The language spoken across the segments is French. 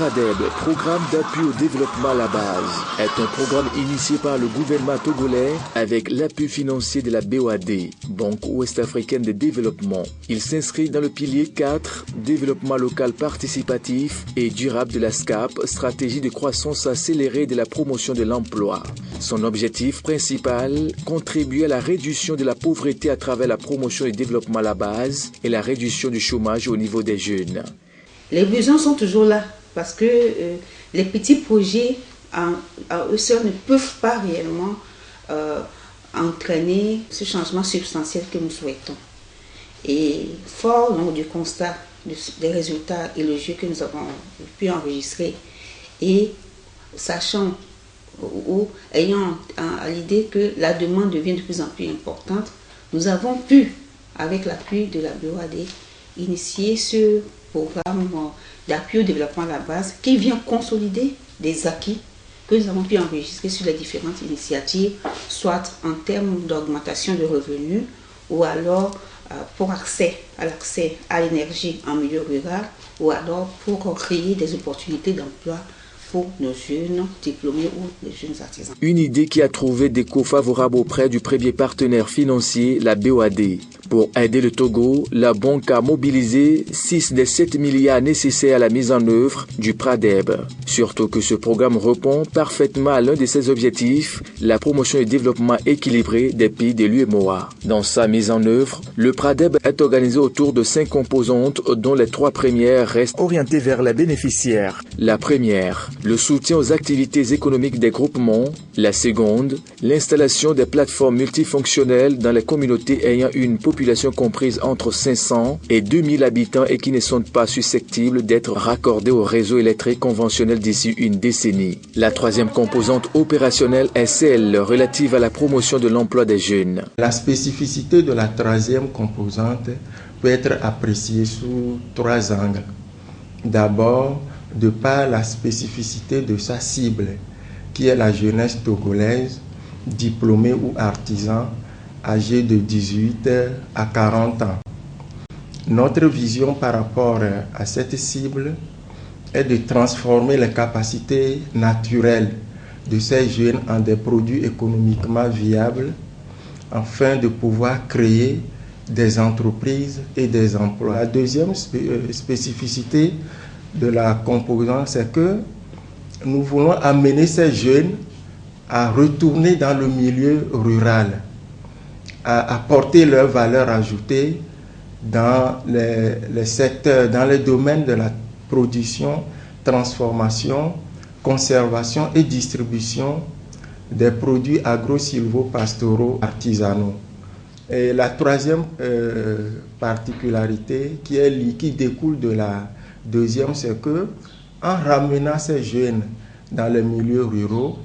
PRADEB, Programme d'appui au développement à la base, est un programme initié par le gouvernement togolais avec l'appui financier de la BOAD, Banque ouest-africaine de développement. Il s'inscrit dans le pilier 4, développement local participatif et durable de la SCAP, stratégie de croissance accélérée de la promotion de l'emploi. Son objectif principal, contribuer à la réduction de la pauvreté à travers la promotion du développement à la base et la réduction du chômage au niveau des jeunes. Les besoins sont toujours là parce que les petits projets à eux seuls ne peuvent pas réellement entraîner ce changement substantiel que nous souhaitons. Et fort donc, du constat des résultats élogieux que nous avons pu enregistrer et sachant ou ayant à l'idée que la demande devient de plus en plus importante, nous avons pu, avec l'appui de la BOAD, initier ce programme d'appui au développement à la base qui vient consolider des acquis que nous avons pu enregistrer sur les différentes initiatives, soit en termes d'augmentation de revenus ou alors pour l'accès à l'énergie en milieu rural ou alors pour créer des opportunités d'emploi pour nos jeunes diplômés ou les jeunes artisans. Une idée qui a trouvé d'écho favorable auprès du premier partenaire financier, la BOAD. Pour aider le Togo, la banque a mobilisé 6 des 7 milliards nécessaires à la mise en œuvre du PRADEB. Surtout que ce programme répond parfaitement à l'un de ses objectifs, la promotion et développement équilibré des pays de l'UEMOA. Dans sa mise en œuvre, le PRADEB est organisé autour de 5 composantes dont les 3 premières restent orientées vers les bénéficiaires. La première, le soutien aux activités économiques des groupements. La seconde, l'installation des plateformes multifonctionnelles dans les communautés ayant une population comprise entre 500 et 2000 habitants et qui ne sont pas susceptibles d'être raccordés au réseau électrique conventionnel d'ici une décennie. La troisième composante opérationnelle est celle relative à la promotion de l'emploi des jeunes. La spécificité de la troisième composante peut être appréciée sous 3 angles. D'abord, de par la spécificité de sa cible, qui est la jeunesse togolaise, diplômée ou artisan, âgés de 18 à 40 ans. Notre vision par rapport à cette cible est de transformer les capacités naturelles de ces jeunes en des produits économiquement viables afin de pouvoir créer des entreprises et des emplois. La deuxième spécificité de la composante, c'est que nous voulons amener ces jeunes à retourner dans le milieu rural, à apporter leur valeur ajoutée dans les secteurs, dans les domaines de la production, transformation, conservation et distribution des produits agro-silvopastoraux artisanaux. Et la troisième particularité qui découle de la deuxième, c'est que en ramenant ces jeunes dans les milieux ruraux,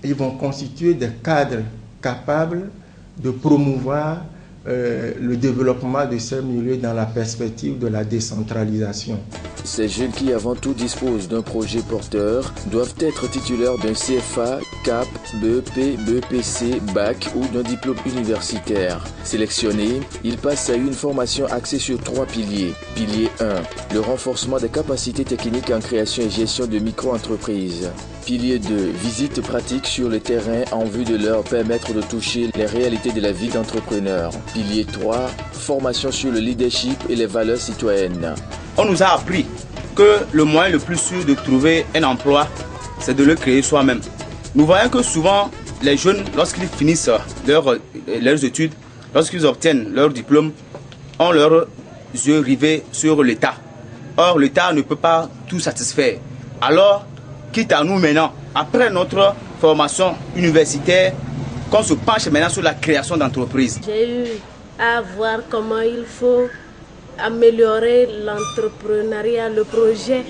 ils vont constituer des cadres capables de promouvoir le développement de ces milieux dans la perspective de la décentralisation. Ces jeunes qui avant tout disposent d'un projet porteur doivent être titulaires d'un CFA, CAP, BEP, BEPC, BAC ou d'un diplôme universitaire. Sélectionnés, ils passent à une formation axée sur 3 piliers. Pilier 1, le renforcement des capacités techniques en création et gestion de micro-entreprises. Pilier 2, visite pratique sur le terrain en vue de leur permettre de toucher les réalités de la vie d'entrepreneur. Pilier 3, formation sur le leadership et les valeurs citoyennes. On nous a appris que le moyen le plus sûr de trouver un emploi, c'est de le créer soi-même. Nous voyons que souvent, les jeunes, lorsqu'ils finissent leurs études, lorsqu'ils obtiennent leur diplôme, ont leurs yeux rivés sur l'État. Or, l'État ne peut pas tout satisfaire. Alors, quitte à nous maintenant, après notre formation universitaire, qu'on se penche maintenant sur la création d'entreprises. J'ai eu à voir comment il faut améliorer l'entrepreneuriat, le projet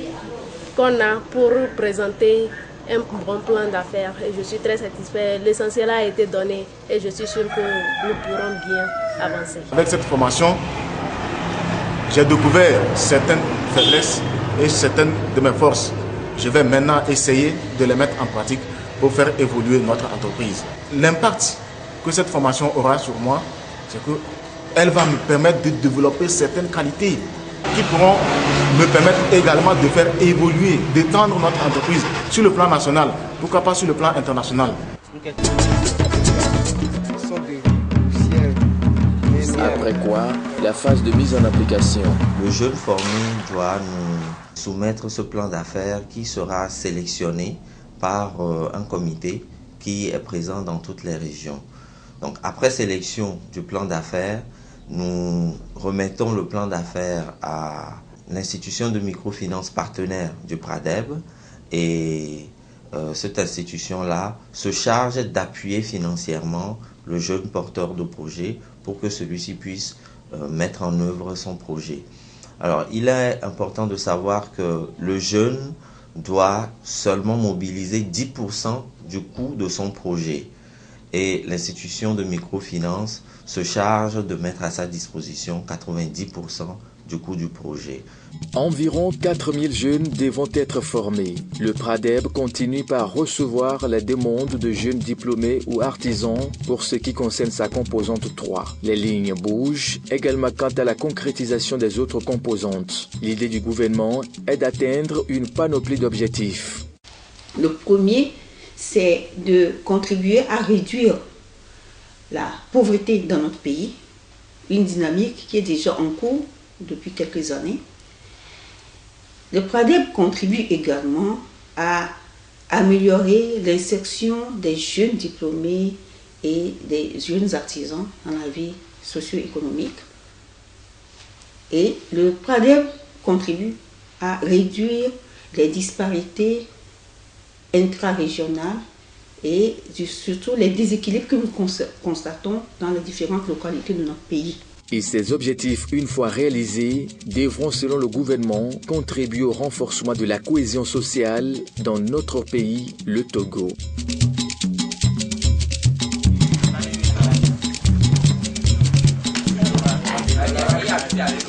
qu'on a pour présenter un bon plan d'affaires. Et je suis très satisfait. L'essentiel a été donné et je suis sûr que nous pourrons bien avancer. Avec cette formation, j'ai découvert certaines faiblesses et certaines de mes forces. Je vais maintenant essayer de les mettre en pratique pour faire évoluer notre entreprise. L'impact que cette formation aura sur moi, c'est qu'elle va me permettre de développer certaines qualités qui pourront me permettre également de faire évoluer, d'étendre notre entreprise sur le plan national, pourquoi pas sur le plan international. Après quoi, la phase de mise en application. Le jeune formé doit nous soumettre ce plan d'affaires qui sera sélectionné par un comité qui est présent dans toutes les régions. Donc après sélection du plan d'affaires, nous remettons le plan d'affaires à l'institution de microfinance partenaire du Pradeb et cette institution-là se charge d'appuyer financièrement le jeune porteur de projet pour que celui-ci puisse mettre en œuvre son projet. Alors, il est important de savoir que le jeune doit seulement mobiliser 10% du coût de son projet. Et l'institution de microfinance se charge de mettre à sa disposition 90% du coût du projet. Environ 4000 jeunes devront être formés. Le Pradeb continue par recevoir la demande de jeunes diplômés ou artisans pour ce qui concerne sa composante 3. Les lignes bougent également quant à la concrétisation des autres composantes. L'idée du gouvernement est d'atteindre une panoplie d'objectifs. Le premier, c'est de contribuer à réduire la pauvreté dans notre pays, une dynamique qui est déjà en cours depuis quelques années. Le Pradeb contribue également à améliorer l'insertion des jeunes diplômés et des jeunes artisans dans la vie socio-économique. Et le Pradeb contribue à réduire les disparités intra-régionales et surtout les déséquilibres que nous constatons dans les différentes localités de notre pays. Et ces objectifs, une fois réalisés, devront, selon le gouvernement, contribuer au renforcement de la cohésion sociale dans notre pays, le Togo. Allez,